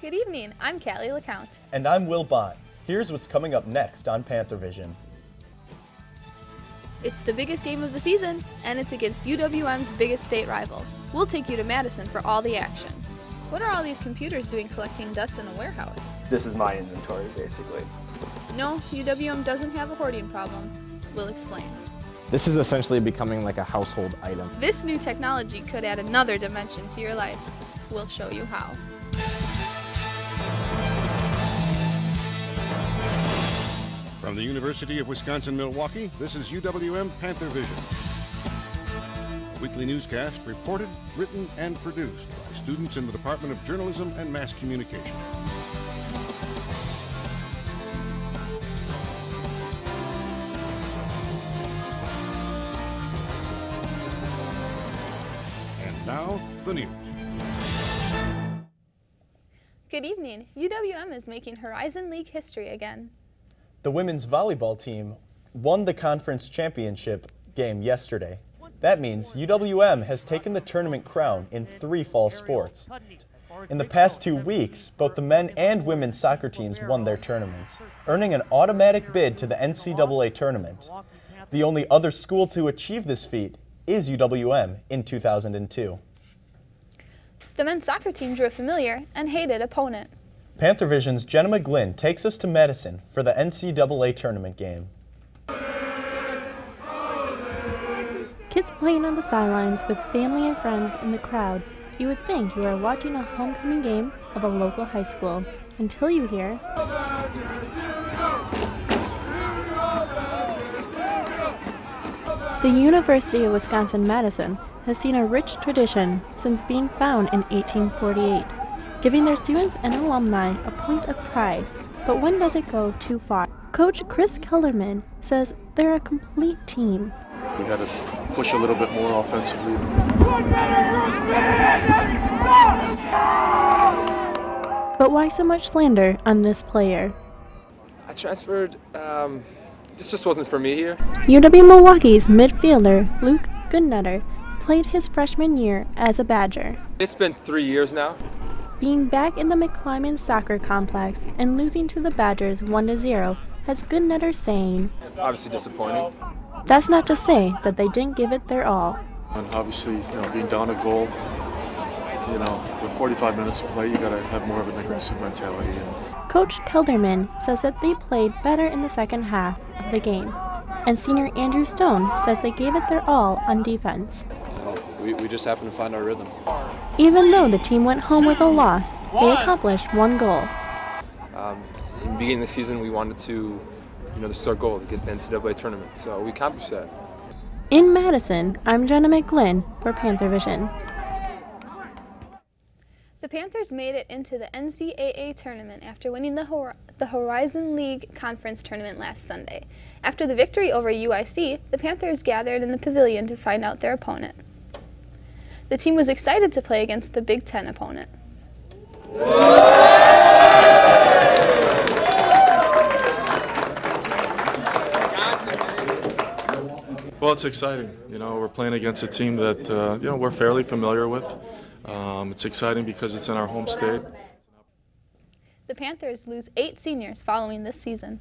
Good evening, I'm Callie LaCount. And I'm Will Bott. Here's what's coming up next on Panthervision. It's the biggest game of the season, and it's against UWM's biggest state rival. We'll take you to Madison for all the action. What are all these computers doing collecting dust in a warehouse? This is my inventory, basically. No, UWM doesn't have a hoarding problem. We'll explain. This is essentially becoming like a household item. This new technology could add another dimension to your life. We'll show you how. From the University of Wisconsin-Milwaukee, this is UWM Panthervision. A weekly newscast reported, written, and produced by students in the Department of Journalism and Mass Communication. And now, the news. Good evening. UWM is making Horizon League history again. The women's volleyball team won the conference championship game yesterday. That means UWM has taken the tournament crown in 3 fall sports. In the past 2 weeks, both the men and women's soccer teams won their tournaments, earning an automatic bid to the NCAA tournament. The only other school to achieve this feat is UWM in 2002. The men's soccer team drew a familiar and hated opponent. Panthervision's Jenna McGlynn takes us to Madison for the NCAA tournament game. Kids playing on the sidelines with family and friends in the crowd. You would think you are watching a homecoming game of a local high school until you hear the University of Wisconsin-Madison has seen a rich tradition since being founded in 1848, giving their students and alumni a point of pride. But when does it go too far? Coach Chris Kellerman says they're a complete team. We got to push a little bit more offensively. But why so much slander on this player? I transferred, this just wasn't for me here. UW-Milwaukee's midfielder Luke Goodnutter played his freshman year as a Badger. It's been 3 years now. Being back in the McClyman soccer complex and losing to the Badgers 1-0 has Goodnutter saying, Obviously disappointing. That's not to say that they didn't give it their all. And obviously, being down a goal, with 45 minutes to play, you got to have more of an aggressive mentality. Coach Kelderman says that they played better in the second half of the game. And senior Andrew Stone says they gave it their all on defense. We just happened to find our rhythm. Even though the team went home with a loss, they accomplished 1 goal. In the beginning of the season, we wanted to, this is our goal, to get the NCAA tournament. So we accomplished that. In Madison, I'm Jenna McGlynn for Panthervision. The Panthers made it into the NCAA tournament after winning the Horizon League Conference tournament last Sunday. After the victory over UIC, the Panthers gathered in the pavilion to find out their opponent. The team was excited to play against the Big Ten opponent. Well, it's exciting. We're playing against a team that, we're fairly familiar with. It's exciting because it's in our home state. The Panthers lose 8 seniors following this season.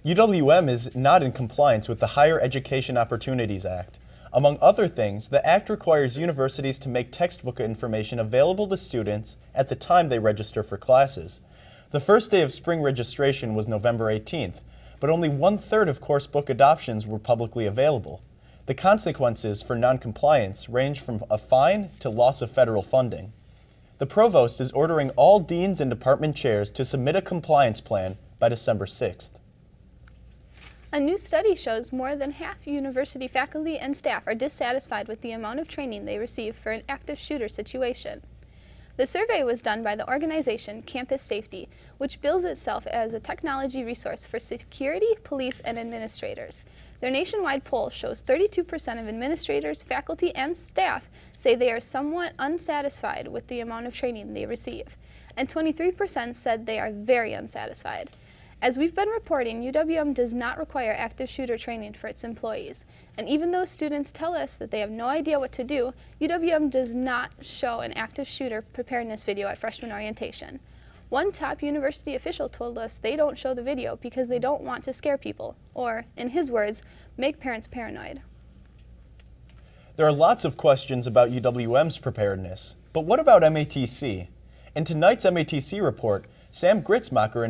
UWM is not in compliance with the Higher Education Opportunities Act. Among other things, the Act requires universities to make textbook information available to students at the time they register for classes. The first day of spring registration was November 18th, but only 1/3 of course book adoptions were publicly available. The consequences for noncompliance range from a fine to loss of federal funding. The provost is ordering all deans and department chairs to submit a compliance plan by December 6th. A new study shows more than half university faculty and staff are dissatisfied with the amount of training they receive for an active shooter situation. The survey was done by the organization Campus Safety, which bills itself as a technology resource for security, police, and administrators. Their nationwide poll shows 32% of administrators, faculty, and staff say they are somewhat unsatisfied with the amount of training they receive, and 23% said they are very unsatisfied. As we've been reporting, UWM does not require active shooter training for its employees. And even though students tell us that they have no idea what to do, UWM does not show an active shooter preparedness video at freshman orientation. One top university official told us they don't show the video because they don't want to scare people, or, in his words, make parents paranoid. There are lots of questions about UWM's preparedness, but what about MATC? In tonight's MATC report, Sam Gritzmacher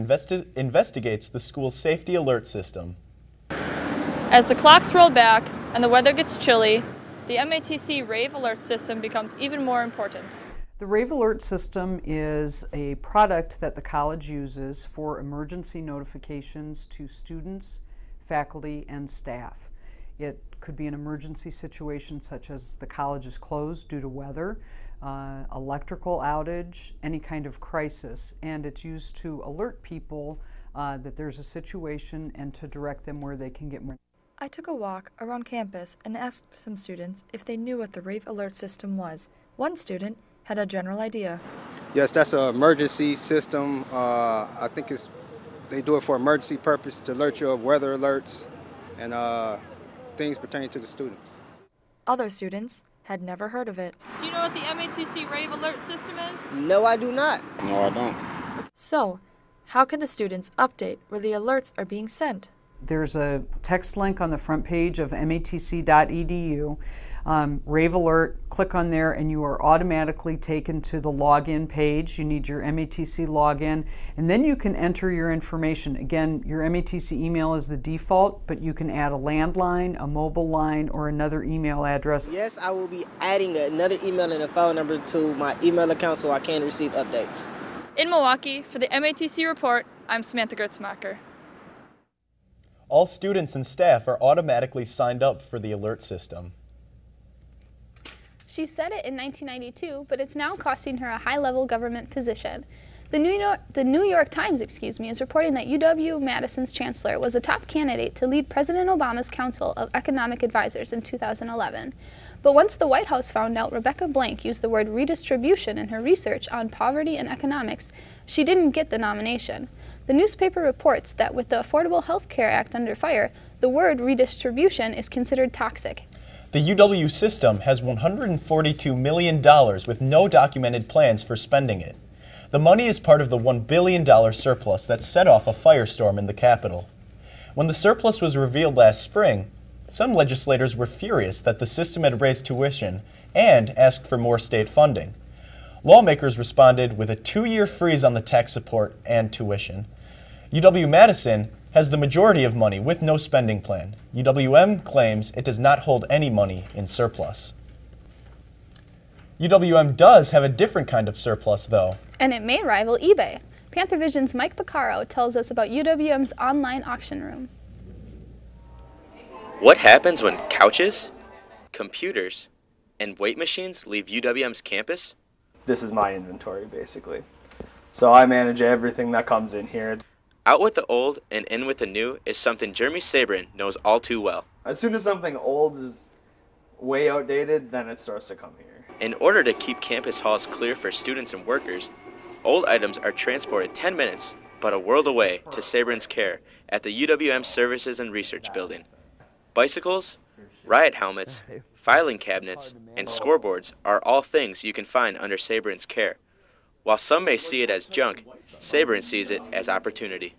investigates the school's safety alert system. As the clocks roll back and the weather gets chilly, the MATC Rave Alert system becomes even more important. The Rave Alert system is a product that the college uses for emergency notifications to students, faculty, and staff. It could be an emergency situation such as the college is closed due to weather, electrical outage, any kind of crisis, and it's used to alert people that there's a situation and to direct them where they can get more. I took a walk around campus and asked some students if they knew what the Rave Alert system was. One student had a general idea. Yes, that's an emergency system. I think they do it for emergency purpose to alert you of weather alerts and things pertaining to the students. Other students had never heard of it. Do you know what the MATC Rave Alert system is? No, I do not. No, I don't. So, how can the students update where the alerts are being sent? There's a text link on the front page of matc.edu. Rave Alert, click on there and you are automatically taken to the login page. You need your MATC login, and then you can enter your information. Again, your MATC email is the default, but you can add a landline, a mobile line, or another email address. Yes, I will be adding another email and a phone number to my email account so I can receive updates. In Milwaukee, for the MATC report, I'm Samantha Gritzmacher. All students and staff are automatically signed up for the alert system. She said it in 1992, but it's now costing her a high-level government position. The New York Times, is reporting that UW-Madison's chancellor was a top candidate to lead President Obama's Council of Economic Advisors in 2011. But once the White House found out Rebecca Blank used the word redistribution in her research on poverty and economics, she didn't get the nomination. The newspaper reports that with the Affordable Health Care Act under fire, the word redistribution is considered toxic. The UW system has $142 million with no documented plans for spending it. The money is part of the $1 billion surplus that set off a firestorm in the Capitol. When the surplus was revealed last spring, some legislators were furious that the system had raised tuition and asked for more state funding. Lawmakers responded with a 2-year freeze on the tax support and tuition. UW-Madison has the majority of money with no spending plan. UWM claims it does not hold any money in surplus. UWM does have a different kind of surplus, though. And it may rival eBay. Panthervision's Mike Piccaro tells us about UWM's online auction room. What happens when couches, computers, and weight machines leave UWM's campus? This is my inventory, basically. So I manage everything that comes in here. Out with the old and in with the new is something Jeremy Sabrin knows all too well. As soon as something old is way outdated, then it starts to come here. In order to keep campus halls clear for students and workers, old items are transported 10 minutes, but a world away, to Sabrin's care at the UWM Services and Research Building. Bicycles, riot helmets, filing cabinets, and scoreboards are all things you can find under Sabrin's care. While some may see it as junk, Sabrin sees it as opportunity.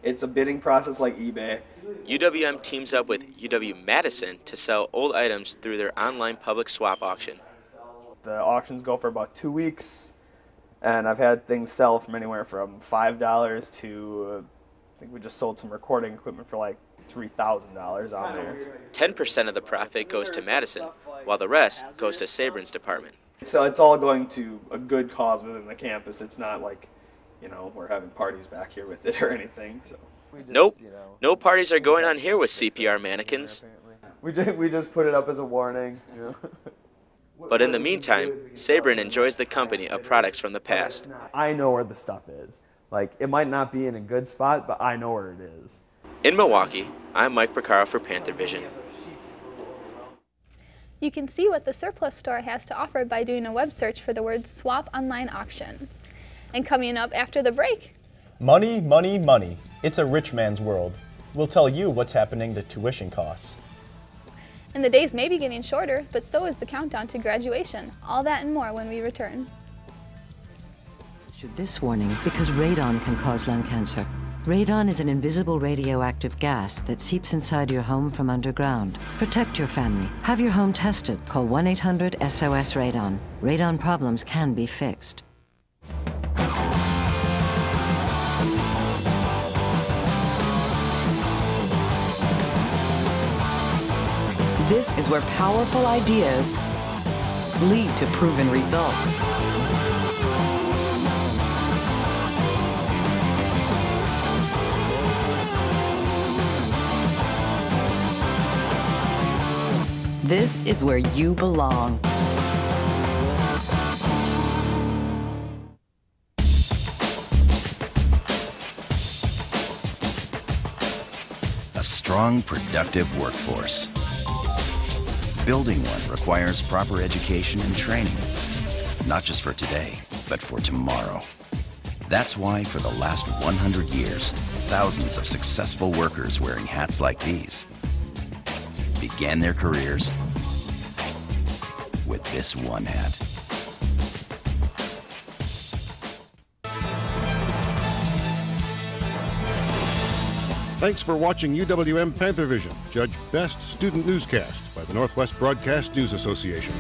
It's a bidding process like eBay. UWM teams up with UW-Madison to sell old items through their online public swap auction. The auctions go for about 2 weeks, and I've had things sell from anywhere from $5 to, I think we just sold some recording equipment for like $3,000 on there. 10% of the profit goes to Madison, while the rest goes to Sabrin's department. So it's all going to a good cause within the campus. It's not like, you know, we're having parties back here with it or anything. So. Nope, no parties are going on here with CPR mannequins. We just put it up as a warning. You know? But in the meantime, Sabrin enjoys the company of products from the past. I know where the stuff is. Like, it might not be in a good spot, but I know where it is. In Milwaukee, I'm Mike Picaro for Panthervision. You can see what the surplus store has to offer by doing a web search for the word swap online auction. And coming up after the break, Money, money, money. It's a rich man's world. We'll tell you what's happening to tuition costs. And the days may be getting shorter, but so is the countdown to graduation. All that and more when we return. Should this warning because radon can cause lung cancer. Radon is an invisible radioactive gas that seeps inside your home from underground. Protect your family. Have your home tested. Call 1-800-SOS-RADON. Radon problems can be fixed. This is where powerful ideas lead to proven results. This is where you belong. A strong, productive workforce. Building one requires proper education and training, not just for today, but for tomorrow. That's why for the last 100 years, thousands of successful workers wearing hats like these began their careers with this one hat. Thanks for watching UWM Panthervision, Judge Best Student Newscast by the Northwest Broadcast News Association.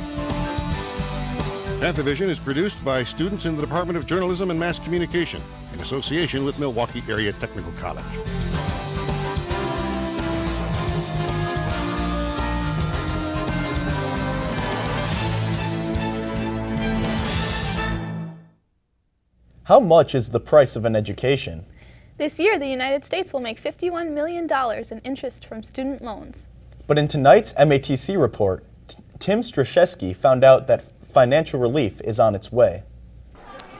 Panthervision is produced by students in the Department of Journalism and Mass Communication in association with Milwaukee Area Technical College. How much is the price of an education? This year, the United States will make $51 million in interest from student loans. But in tonight's MATC report, Tim Straszewski found out that financial relief is on its way.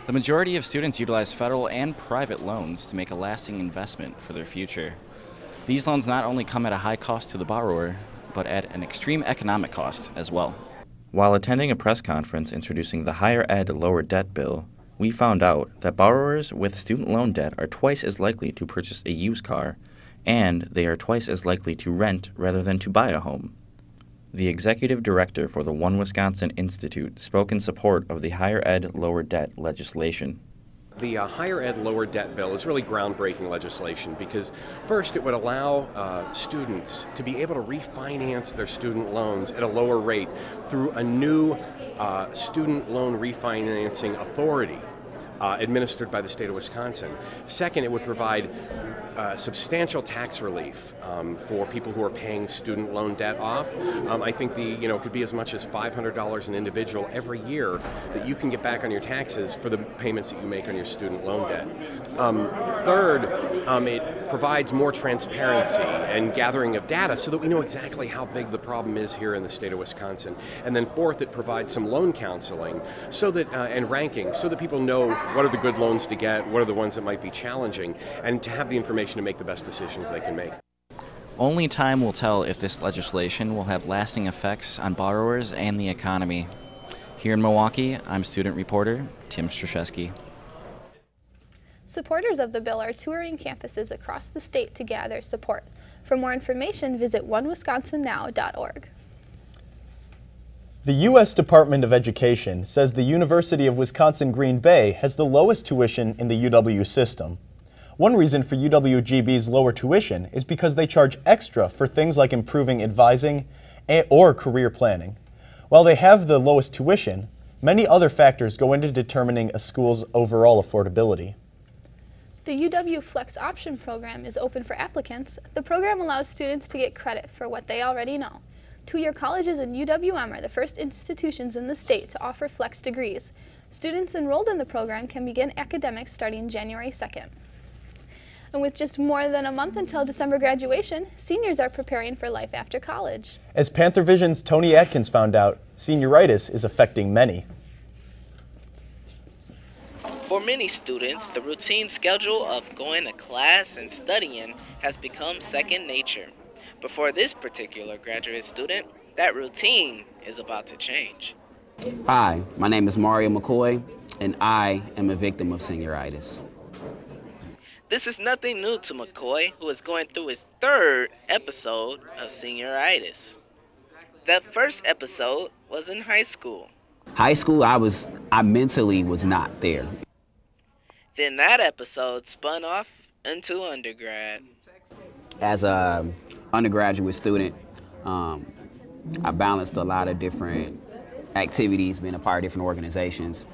The majority of students utilize federal and private loans to make a lasting investment for their future. These loans not only come at a high cost to the borrower, but at an extreme economic cost as well. While attending a press conference introducing the Higher Ed Lower Debt Bill, we found out that borrowers with student loan debt are twice as likely to purchase a used car, and they are twice as likely to rent rather than to buy a home. The executive director for the One Wisconsin Institute spoke in support of the Higher Ed Lower Debt legislation. The Higher Ed Lower Debt Bill is really groundbreaking legislation because, first, it would allow students to be able to refinance their student loans at a lower rate through a new student loan refinancing authority administered by the state of Wisconsin. Second, it would provide substantial tax relief for people who are paying student loan debt off. I think it could be as much as $500 an individual every year that you can get back on your taxes for the payments that you make on your student loan debt. Third, it provides more transparency and gathering of data so that we know exactly how big the problem is here in the state of Wisconsin. And then fourth, it provides some loan counseling so that and rankings so that people know what are the good loans to get, what are the ones that might be challenging, and to have the information to make the best decisions they can make. Only time will tell if this legislation will have lasting effects on borrowers and the economy. Here in Milwaukee, I'm student reporter Tim Straszewski. Supporters of the bill are touring campuses across the state to gather support. For more information, visit onewisconsinnow.org. The U.S. Department of Education says the University of Wisconsin-Green Bay has the lowest tuition in the UW system. One reason for UWGB's lower tuition is because they charge extra for things like improving advising or career planning. While they have the lowest tuition, many other factors go into determining a school's overall affordability. The UW Flex Option program is open for applicants. The program allows students to get credit for what they already know. Two-year colleges and UWM are the first institutions in the state to offer flex degrees. Students enrolled in the program can begin academics starting January 2nd. And with just more than a month until December graduation, seniors are preparing for life after college. As Panthervision's Tony Atkins found out, senioritis is affecting many. For many students, the routine schedule of going to class and studying has become second nature. But for this particular graduate student, that routine is about to change. Hi, my name is Mario McCoy, and I am a victim of senioritis. This is nothing new to McCoy, who is going through his third episode of senioritis. The first episode was in high school. High school, I mentally was not there. Then that episode spun off into undergrad. As a undergraduate student, I balanced a lot of different activities, being a part of different organizations.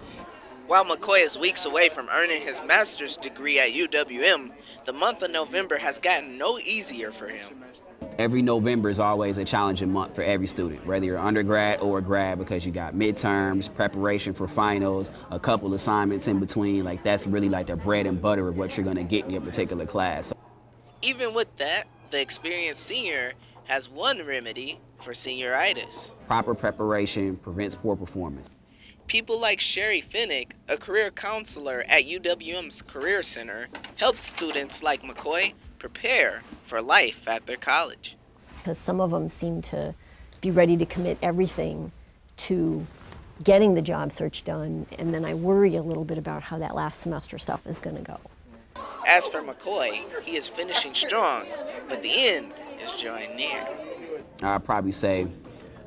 While McCoy is weeks away from earning his master's degree at UWM, the month of November has gotten no easier for him. Every November is always a challenging month for every student, whether you're undergrad or grad, because you got midterms, preparation for finals, a couple assignments in between. Like, that's really like the bread and butter of what you're going to get in your particular class. Even with that, the experienced senior has one remedy for senioritis. Proper preparation prevents poor performance. People like Sherry Finnick, a career counselor at UWM's Career Center, helps students like McCoy prepare for life at their college. Because some of them seem to be ready to commit everything to getting the job search done, and then I worry a little bit about how that last semester stuff is going to go. As for McCoy, he is finishing strong, but the end is drawing near. I'd probably say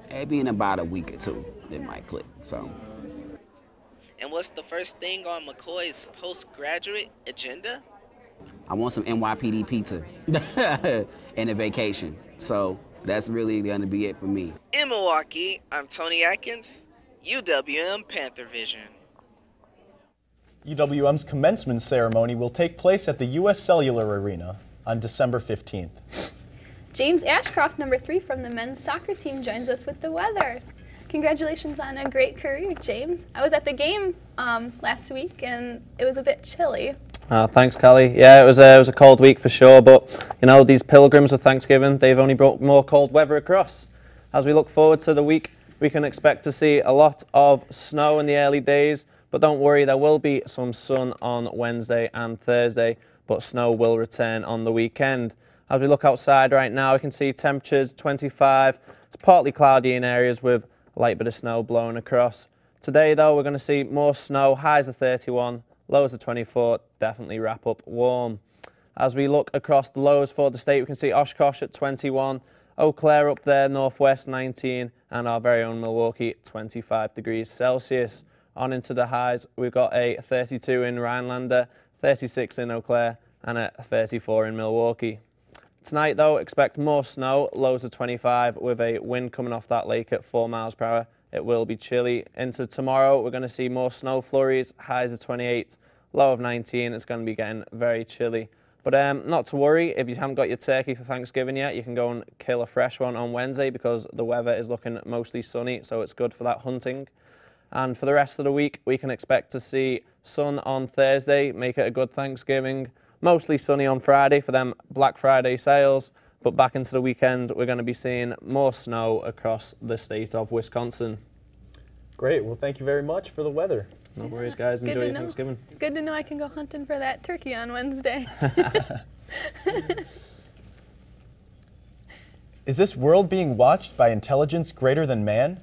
maybe in about a week or two it might click. So. And what's the first thing on McCoy's postgraduate agenda? I want some NYPD pizza and a vacation. So that's really going to be it for me. In Milwaukee, I'm Tony Atkins, UWM Panthervision. UWM's commencement ceremony will take place at the U.S. Cellular Arena on December 15th. James Ashcroft, number 3 from the men's soccer team, joins us with the weather. Congratulations on a great career, James. I was at the game last week, and it was a bit chilly. Thanks, Callie. Yeah, it was a cold week for sure, but you know, these pilgrims of Thanksgiving, they've only brought more cold weather across. As we look forward to the week, we can expect to see a lot of snow in the early days, but don't worry, there will be some sun on Wednesday and Thursday, but snow will return on the weekend. As we look outside right now, we can see temperatures 25. It's partly cloudy in areas with a light bit of snow blowing across. Today, though, we're going to see more snow, highs of 31, lows of 24, definitely wrap up warm. As we look across the lows for the state, we can see Oshkosh at 21, Eau Claire up there, northwest 19, and our very own Milwaukee 25 degrees Celsius. On into the highs, we've got a 32 in Rhinelander, 36 in Eau Claire, and a 34 in Milwaukee. Tonight, though, expect more snow, lows of 25, with a wind coming off that lake at 4 miles per hour. It will be chilly. Into tomorrow, we're going to see more snow flurries, highs of 28, low of 19. It's going to be getting very chilly. But not to worry, if you haven't got your turkey for Thanksgiving yet, you can go and kill a fresh one on Wednesday because the weather is looking mostly sunny, so it's good for that hunting. And for the rest of the week, we can expect to see sun on Thursday, make it a good Thanksgiving. Mostly sunny on Friday for them Black Friday sales, but back into the weekend, we're going to be seeing more snow across the state of Wisconsin. Great. Well, thank you very much for the weather. No worries, guys. Enjoy your Thanksgiving. Good to know I can go hunting for that turkey on Wednesday. Is this world being watched by intelligence greater than man?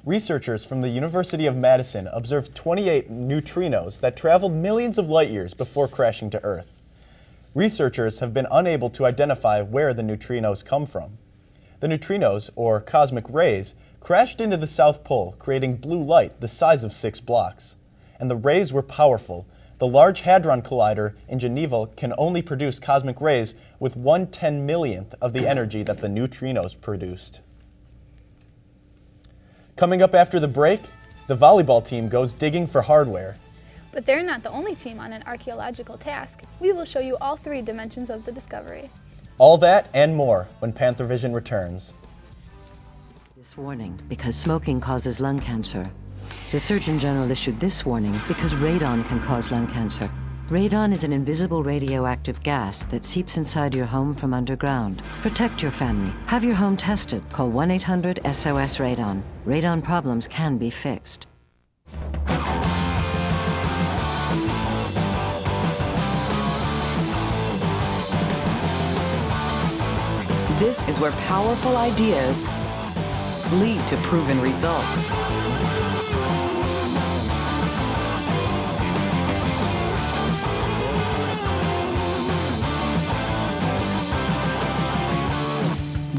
Researchers from the University of Madison observed 28 neutrinos that traveled millions of light years before crashing to Earth. Researchers have been unable to identify where the neutrinos come from. The neutrinos, or cosmic rays, crashed into the South Pole, creating blue light the size of 6 blocks. And the rays were powerful. The Large Hadron Collider in Geneva can only produce cosmic rays with 1/10,000,000th of the energy that the neutrinos produced. Coming up after the break, the volleyball team goes digging for hardware. But they're not the only team on an archaeological task. We will show you all 3 dimensions of the discovery. All that and more when Panthervision returns. This warning because smoking causes lung cancer. The Surgeon General issued this warning because radon can cause lung cancer. Radon is an invisible radioactive gas that seeps inside your home from underground. Protect your family. Have your home tested. Call 1-800-SOS-RADON. Radon problems can be fixed. This is where powerful ideas lead to proven results.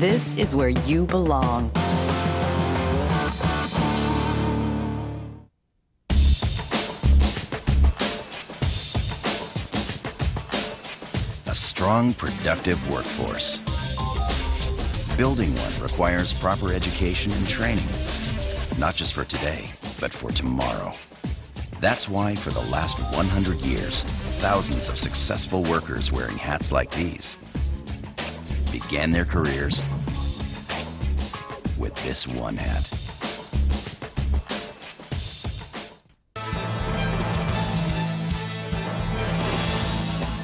This is where you belong. A strong, productive workforce. Building one requires proper education and training, not just for today, but for tomorrow. That's why for the last 100 years, thousands of successful workers wearing hats like these began their careers with this one hat.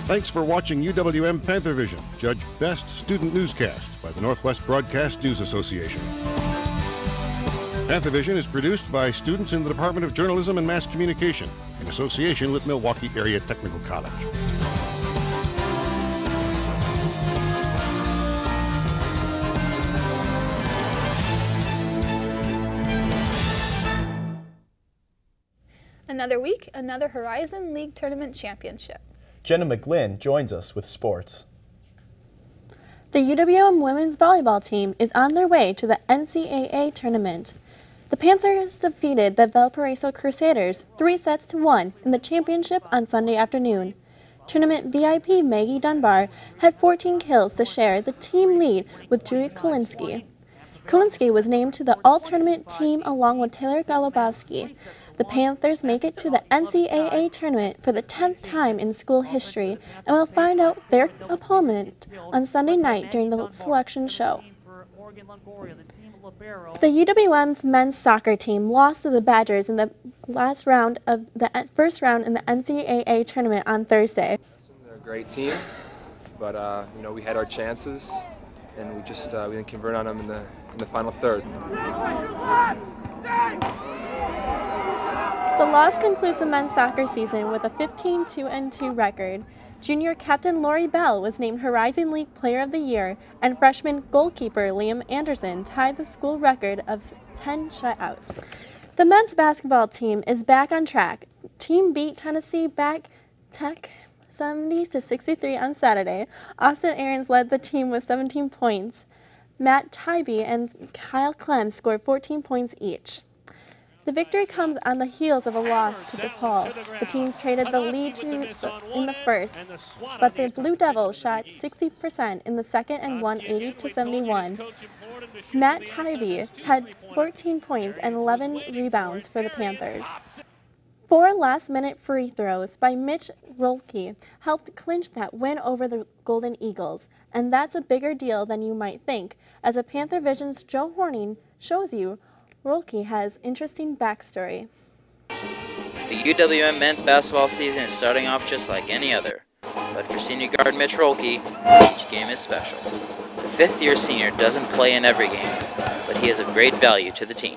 Thanks for watching UWM Panthervision, judged Best Student Newscast by the Northwest Broadcast News Association. Panthervision is produced by students in the Department of Journalism and Mass Communication in association with Milwaukee Area Technical College. Another week, another Horizon League Tournament Championship. Jenna McGlynn joins us with sports. The UWM women's volleyball team is on their way to the NCAA tournament. The Panthers defeated the Valparaiso Crusaders 3-1 in the championship on Sunday afternoon. Tournament VIP Maggie Dunbar had 14 kills to share the team lead with Julia Kolinsky. Kolinsky was named to the all-tournament team along with Taylor Golubowski. The Panthers make it to the NCAA tournament for the 10th time in school history and will find out their opponent on Sunday night during the selection show. The UWM's men's soccer team lost to the Badgers in the first round in the NCAA tournament on Thursday. They're a great team, but you know, we had our chances and we didn't convert on them in the final third. The loss concludes the men's soccer season with a 15-2-2 record. Junior captain Lori Bell was named Horizon League Player of the Year, and freshman goalkeeper Liam Anderson tied the school record of 10 shutouts. The men's basketball team is back on track. Team beat Tennessee Tech 70-63 on Saturday. Austin Aarons led the team with 17 points. Matt Tybee and Kyle Clem scored 14 points each. The victory comes on the heels of a loss to DePaul. The teams traded the lead in the first, but the Blue Devils shot 60% in the second and won 80-71. Matt Tybee had 14 points and 11 rebounds for the Panthers. 4 last-minute free throws by Mitch Rolke helped clinch that win over the Golden Eagles, and that's a bigger deal than you might think, as a Panthervision's Joe Horning shows you. Rolke has interesting backstory. The UWM men's basketball season is starting off just like any other, but for senior guard Mitch Rolke, each game is special. The fifth-year senior doesn't play in every game, but he is of great value to the team.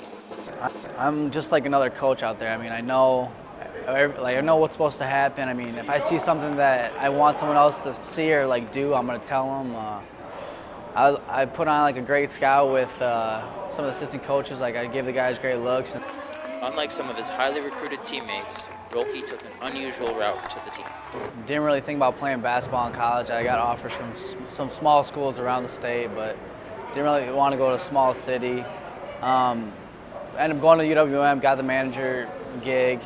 I'm just like another coach out there. I mean, I know what's supposed to happen. I mean, if I see something that I want someone else to see or do, I'm gonna tell them. I put on a great scout with some of the assistant coaches. I give the guys great looks. Unlike some of his highly recruited teammates, Rolke took an unusual route to the team. Didn't really think about playing basketball in college. I got offers from some small schools around the state, but didn't really want to go to a small city. Ended up going to UWM, got the manager gig.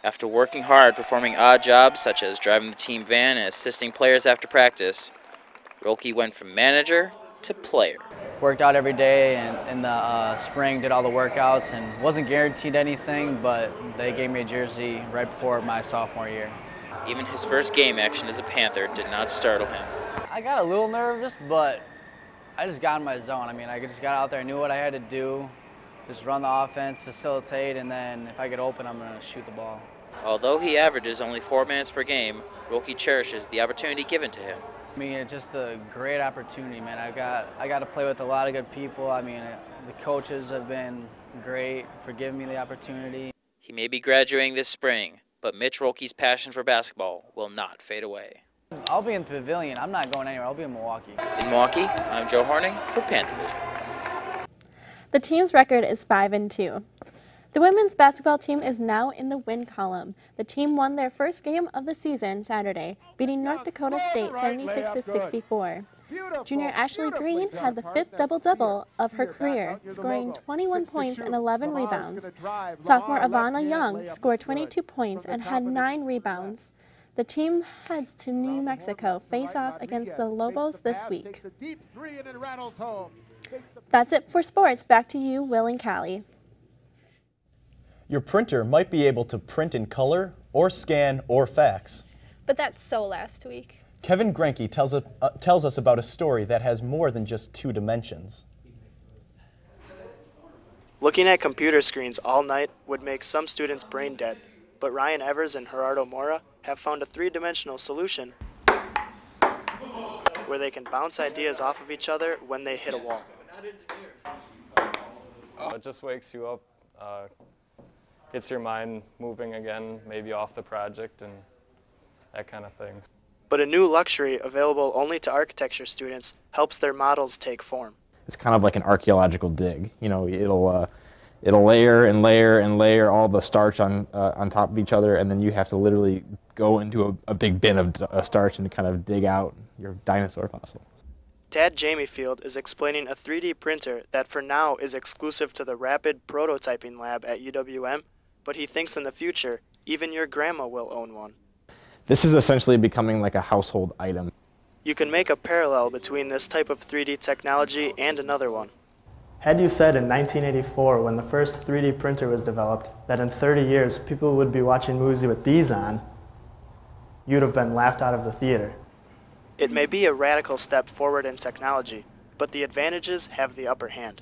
After working hard performing odd jobs such as driving the team van and assisting players after practice, Rolke went from manager to player. Worked out every day, and in the spring did all the workouts and wasn't guaranteed anything, but they gave me a jersey right before my sophomore year. Even his first game action as a Panther did not startle him. I got a little nervous, but I just got in my zone. I mean, I just got out there, knew what I had to do, just run the offense, facilitate, and then if I get open, I'm going to shoot the ball. Although he averages only 4 minutes per game, Rolke cherishes the opportunity given to him. I mean, it's just a great opportunity, man. I got to play with a lot of good people. I mean, the coaches have been great for giving me the opportunity. He may be graduating this spring, but Mitch Rolke's passion for basketball will not fade away. I'll be in the pavilion. I'm not going anywhere. I'll be in Milwaukee. In Milwaukee, I'm Joe Horning for Panthervision. The team's record is 5-2. The women's basketball team is now in the win column. The team won their first game of the season Saturday, beating North Dakota State 76-64. Junior Ashley Green had the 5th double-double of her career, scoring 21 points and 11 rebounds. Sophomore Ivana Young scored 22 points and had 9 rebounds. The team heads to New Mexico, face-off against the Lobos this week. That's it for sports. Back to you, Will and Callie. Your printer might be able to print in color, or scan, or fax. But that's so last week. Kevin Grenke tells us about a story that has more than just 2 dimensions. Looking at computer screens all night would make some students brain dead, but Ryan Evers and Gerardo Mora have found a 3-dimensional solution where they can bounce ideas off of each other when they hit a wall. It just wakes you up, gets your mind moving again, maybe off the project and that kind of thing. But a new luxury available only to architecture students helps their models take form. It's kind of like an archaeological dig. You know, it'll layer and layer and layer all the starch on top of each other, and then you have to literally go into a big bin of starch and kind of dig out your dinosaur fossil. Tad Jamiefield is explaining a 3D printer that for now is exclusive to the Rapid Prototyping Lab at UWM, but he thinks in the future, even your grandma will own one. This is essentially becoming like a household item. You can make a parallel between this type of 3D technology and another one. Had you said in 1984, when the first 3D printer was developed, that in 30 years people would be watching movies with these on, you'd have been laughed out of the theater. It may be a radical step forward in technology, but the advantages have the upper hand.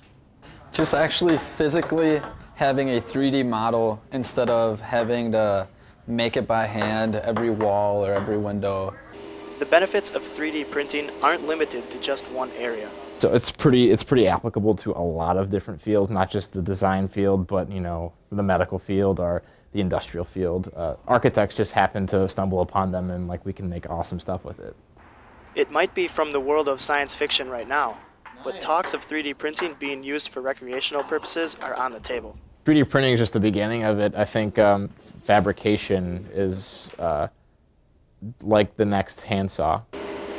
Just actually physically having a 3D model instead of having to make it by hand every wall or every window. The benefits of 3D printing aren't limited to just one area. So it's pretty applicable to a lot of different fields, not just the design field, but you know, the medical field or the industrial field. Architects just happen to stumble upon them, and like we can make awesome stuff with it. It might be from the world of science fiction right now, but talks of 3D printing being used for recreational purposes are on the table. 3D printing is just the beginning of it. I think fabrication is like the next handsaw.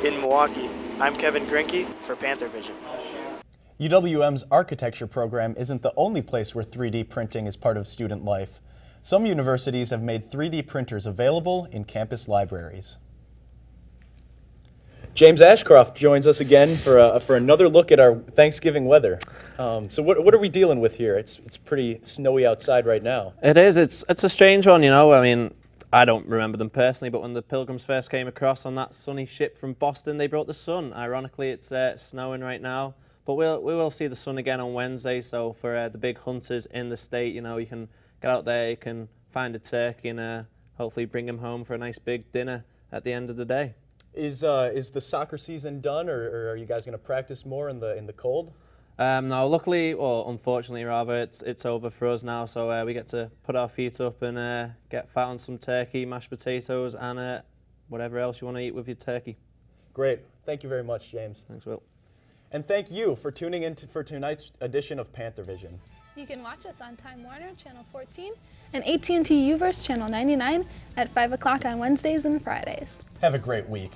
In Milwaukee, I'm Kevin Grenke for Panthervision. UWM's architecture program isn't the only place where 3D printing is part of student life. Some universities have made 3D printers available in campus libraries. James Ashcroft joins us again for another look at our Thanksgiving weather. So what are we dealing with here? It's pretty snowy outside right now. It is. It's a strange one, you know. I mean, I don't remember them personally, but when the Pilgrims first came across on that sunny ship from Boston, they brought the sun. Ironically, it's snowing right now, but we will see the sun again on Wednesday. So for the big hunters in the state, you know, you can get out there, you can find a turkey, and hopefully bring them home for a nice big dinner at the end of the day. Is the soccer season done, or are you guys going to practice more in the cold? No, luckily, or unfortunately rather, it's over for us now, so we get to put our feet up and get fat on some turkey, mashed potatoes, and whatever else you want to eat with your turkey. Great. Thank you very much, James. Thanks, Will. And thank you for tuning in for tonight's edition of Panthervision. You can watch us on Time Warner, Channel 14, and AT&T UVerse, Channel 99 at 5 o'clock on Wednesdays and Fridays. Have a great week.